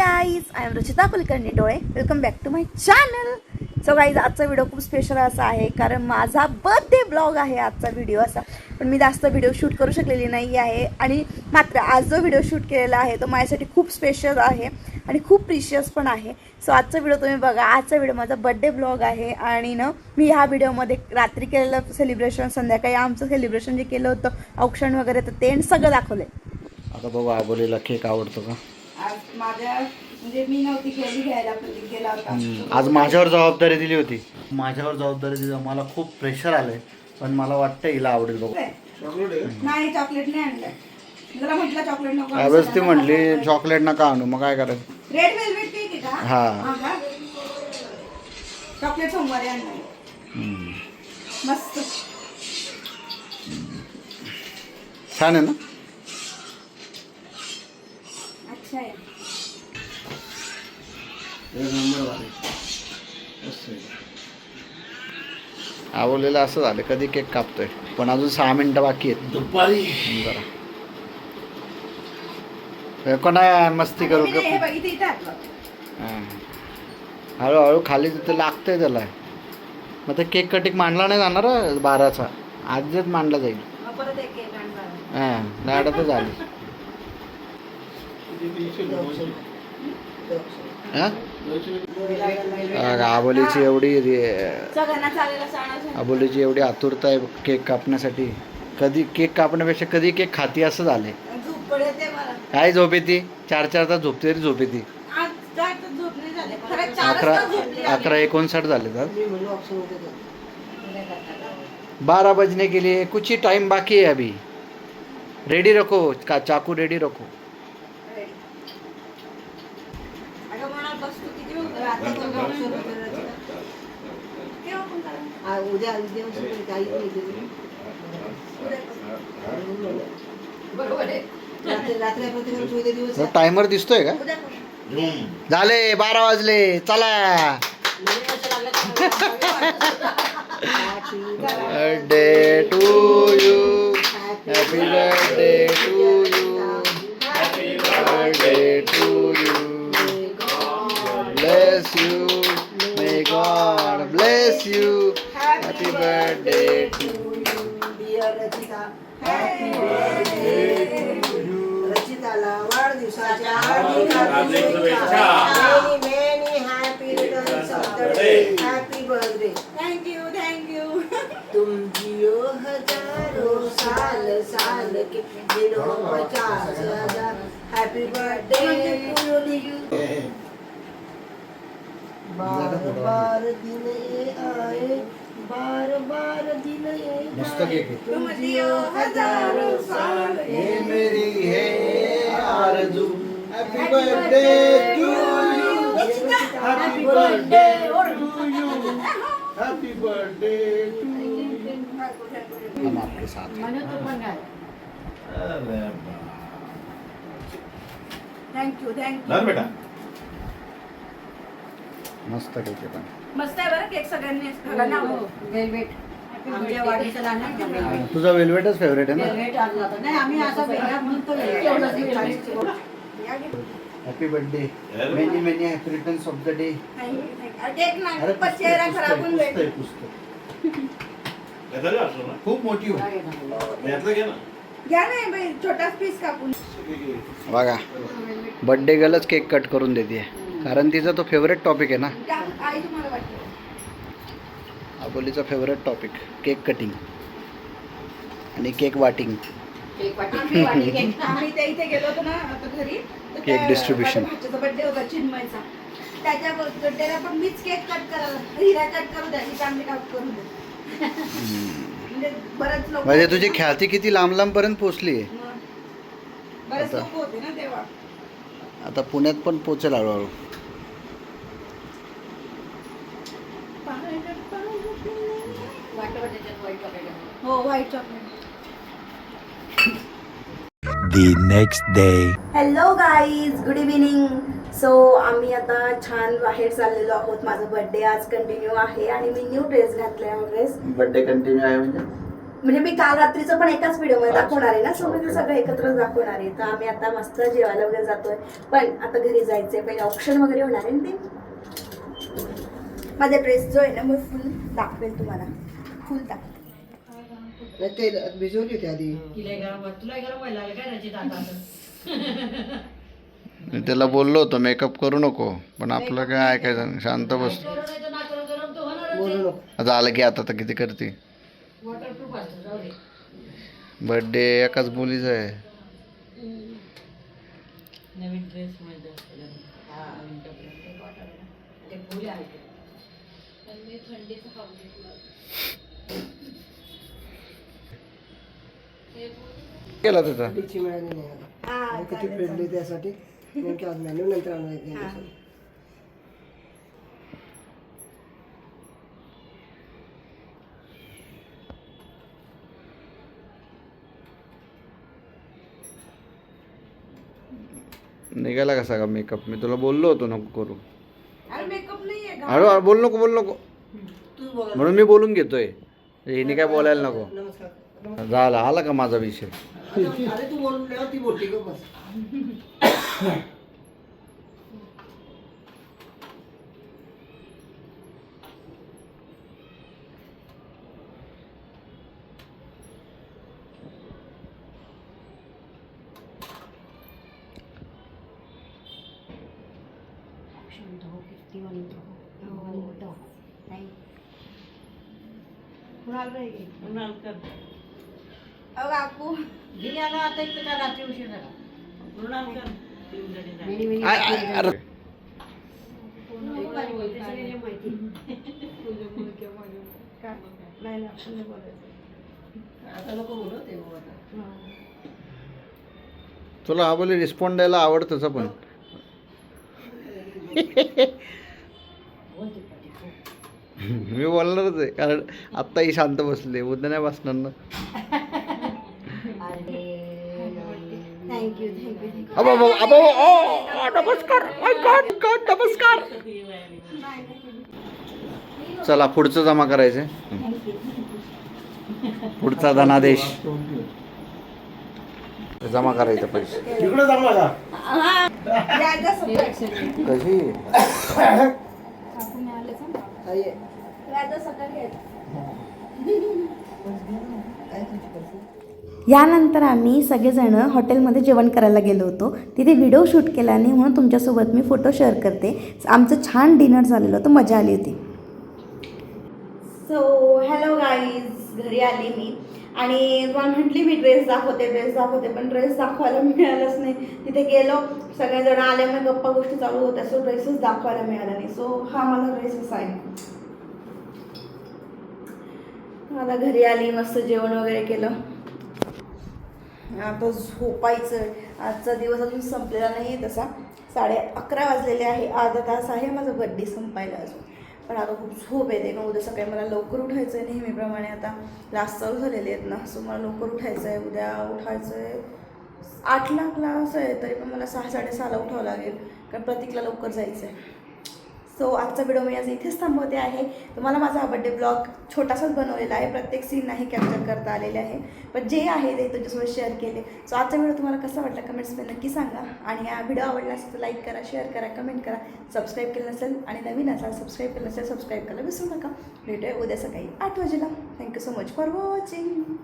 Guys, I am Rachita Kulkarni Dole. Welcome back to my channel. So guys, आजचा video खूप special असा आहे कारण माझा बर्थडे ब्लॉग आहे आजचा व्हिडिओ असा. पण मी जास्त व्हिडिओ शूट करू शकलेली नाही आहे आणि मात्र आज जो व्हिडिओ शूट केलेला आहे तो माझ्यासाठी खूप स्पेशल आहे आणि खूप प्रिशियस पण आहे. सो आजचा व्हिडिओ तुम्ही बघा. आजचा व्हिडिओ माझा बर्थडे ब्लॉग आहे आणि ना मी ह्या व्हिडिओमध्ये रात्री केलेलं सेलिब्रेशन, संध्याकाळी आमचं सेलिब्रेशन जे केलं होतं औक्षण वगैरे, तर ते सगळं दाखवलं आहे. आता बघू आबोलीला केक आवडतो का. आज माझ्या म्हणजे मी नव्हती गेली घ्यायला, प्रतीक गेला होता. आज माझ्यावर जबाबदारी दिली होती. मला खूप प्रेशर आलंय, पण मला वाटतं हिला आवडेल. बघू. नाही, चॉकलेट नाही आणलं. जरा म्हटलं चॉकलेट नको. यावेळेस ती म्हटली चॉकलेट नका आणू, मग काय करायचं. रेड वेलवेट केक आहे का? हा. चॉकलेट सोमवारी आणलं. मस्त छान आहे ना. अच्छा आहे. आबोलीला असं झालं, कधी केक कापतोय पण अजून 6 मिनिटं बाकी आहेत. दुपारी जरा कोणा मस्ती करू का. हे बघ, इथे इथे आणलं. हळूहळू खाली तिथे लागतंय त्याला. मग ते केक कटिंग मांडला नाही जाणार 12चा, आजच मांडला जाईल. मग परत एक केक आणला. गाडा तर झाली. आबोलीची एवढी आतुरता आहे केक कापण्यासाठी. कधी केक कापण्यापेक्षा कधी केक खाती असं झाले. काय झोप येते, 4 तास झोपते तरी झोप येते. 11:59 झाले तर 12 बजने के लिए कुछ ही टाइम बाकी है अभी. रेडी रखो, चाकू रेडी रखो. टायमर दिसतोय का. झाले 12 वाजले, चला. Birthday to you, happy birthday to you, happy birthday to you. Bless you, may God bless you. Happy birthday to you, dear Rachita. Happy birthday to you. रचिताला वाढदिवसाच्या हार्दिक शुभेच्छा. Many happy returns of the day. Happy birthday. Thank you. तुम जियो हजारों साल साल के दिनों 50,000. Happy birthday to you. बार दिन ये आए, बार दिन ये मस्त केक आहे. तुम जियो हजारों साल. ये मेरी है आरज़ू. Happy birthday to you. Happy birthday to you. Happy birthday to you. हम आपके साथ हैं. थँक्यू. बेटा मस्त केक आहे पण. मस्त आहे बरं केक. सगळ्यांनी वेलवेट आमच्या वाढदिवसाला आणला. तुझा वेलवेटच फेवरेट आहे ना. वेलवेट आणला होता. नाही, आम्ही असा वेगळा म्हणून तो velvet. Happy birthday. Many many happy returns of the day. Cake नाही, पण चेहरा खराब होऊन जाईल. खूप मोठी हो. घ्या नाही बाई, छोटाच पीस कापून. बघा, बर्थडे गर्लच केक कट करून देते, कारण तिचा तो फेवरेट टॉपिक आहे ना. आई तुम्हाला वाटतं आबोलीचा फेवरेट टॉपिक केक कटिंग आणि केक वाटिंग. आम्ही त्या इथे गेलो होतो ना आता घरी, केक डिस्ट्रीब्युशन. भाच्याचा बर्थडे होता चिन्मयचा. त्याच्या बर्थडेला पण मीच केक कट करायला, हिरा कट करू द्या, ही चांगली काप करू द्या. म्हणजे बरेच लोक, म्हणजे तुझी ख्याती किती लांब पर्यंत पोहोचली आहे. बरेच लोक होते ना तेव्हा. आता पुण्यात पण पोहोचेल हळूहळू. हो, white chocolate. The next day. Hello guys, good evening. So आम्ही आता छान बाहेर चाललेलो आहोत. माझा बर्थडे आज कंटिन्यू आहे आणि मी न्यू ड्रेस घातलाय. ड्रेस बर्थडे कंटिन्यू आहे म्हणजे म्हणजे मी काल रात्रीचं पण एकाच व्हिडिओमध्ये दाखवणार आहे ना, सो मी ते सगळं एकत्रच दाखवणार आहे. तर आम्ही आता मस्त जेवायला वगैरे जातोय, पण आता घरी जायचंय, पहिले ऑप्शन वगैरे होणार आहे ना ते. माझा ड्रेस जो आहे ना मी फुल दाखवेल तुम्हाला, फुल दाखवेल. ते भिजवली होती आधी. मी त्याला बोललो होतो मेकअप करू नको, पण आपलं काय ऐकायचं, शांत बस. बोलू नको. आता आलं की आता तर किती करते. बर्थडे एकाच मुलीचा आहे. नवीन ड्रेस मध्ये केला त्याचा तिची मिळाली नाही आता. किती फेडली त्यासाठी नेमकी आज मेन्यू नंतर आणून निघाला कसा का मेकअप. मी तुला बोललो होतो नको करू. मेकअप नाहीये का? अरे बोल नको तू बोला. म्हणून मी बोलून घेतोय. हिने काय बोलायला नको. नमस्कार. झाला आला का माझा विषय. अरे तू बोलून ठेव, ती बोलती ग बस. अहो काकू, आता इथं का रात्री उशीर झाला मृणाल कर. अरे आता नको बोलू ते बोल आता. तुला हा बोले रिस्पॉन्ड द्यायला आवडतंच पण. मी बोलणारच आहे, कारण आत्ताही शांत बसले, उद्या नाही बसणार ना. थँक्यू. नमस्कार. नमस्कार. चला पुढचं जमा करायचंय. पुढचा धनादेश जमा करायचं पैसे. इकडे जमा का? कशी आई आहे. यानंतर आम्ही सगळेजण हॉटेलमध्ये जेवण करायला गेलो होतो. तिथे व्हिडिओ शूट केला नाही म्हणून तुमच्यासोबत मी फोटो शेअर करते. आमचं छान डिनर झालेलं होतं, मजा आली होती. सो हॅलो गाईज, घरी आली मी आणि तुम्हाला म्हटली मी ड्रेस दाखवते पण ड्रेस दाखवायला मिळालंच नाही. तिथे गेलो, सगळेजण आल्यामुळे गप्पा गोष्टी चालू होत्या, सो ड्रेसच दाखवायला मिळाला नाही. सो हा माझा ड्रेस असा आहे. आता घरी आली, मस्त जेवण वगैरे केलं, आता झोपायचं. आजचा दिवस अजून संपलेला नाही आहे तसा. 11:30 वाजलेले आहे, अर्धा तास आहे माझा बर्थडे संपायला अजून. पण आता खूप झोप येते ना, उद्या सकाळी मला लवकर उठायचं आहे. नेहमीप्रमाणे आता क्लास चालू झालेले आहेत ना, सो मला लवकर उठायचं आहे. उद्या उठायचं आहे 8ला क्लास आहे, तरी पण मला 6-6:30ला उठावं लागेल, कारण प्रतीकला लवकर जायचं आहे. सो आजचा व्हिडिओ मी आज इथेच थांबवते आहे. तुम्हाला माझा हा बड्डे ब्लॉग छोटासाच बनवलेला आहे, प्रत्येक सीन नाही कॅप्चर करता आलेले आहे, पण जे आहे ते तुमच्यासोबत शेअर केले. सो आजचा व्हिडिओ तुम्हाला कसा वाटला कमेंट्समध्ये नक्की सांगा. आणि हा व्हिडिओ आवडला असेल तर लाईक करा, शेअर करा, कमेंट करा. सबस्क्राईब केलं नसेल आणि नवीन असाल सबस्क्राईब केलं नसेल सबस्क्राईब करायला विसरू नका. भेटूया उद्या सकाळी 8 वाजेला. Thank you so much for watching.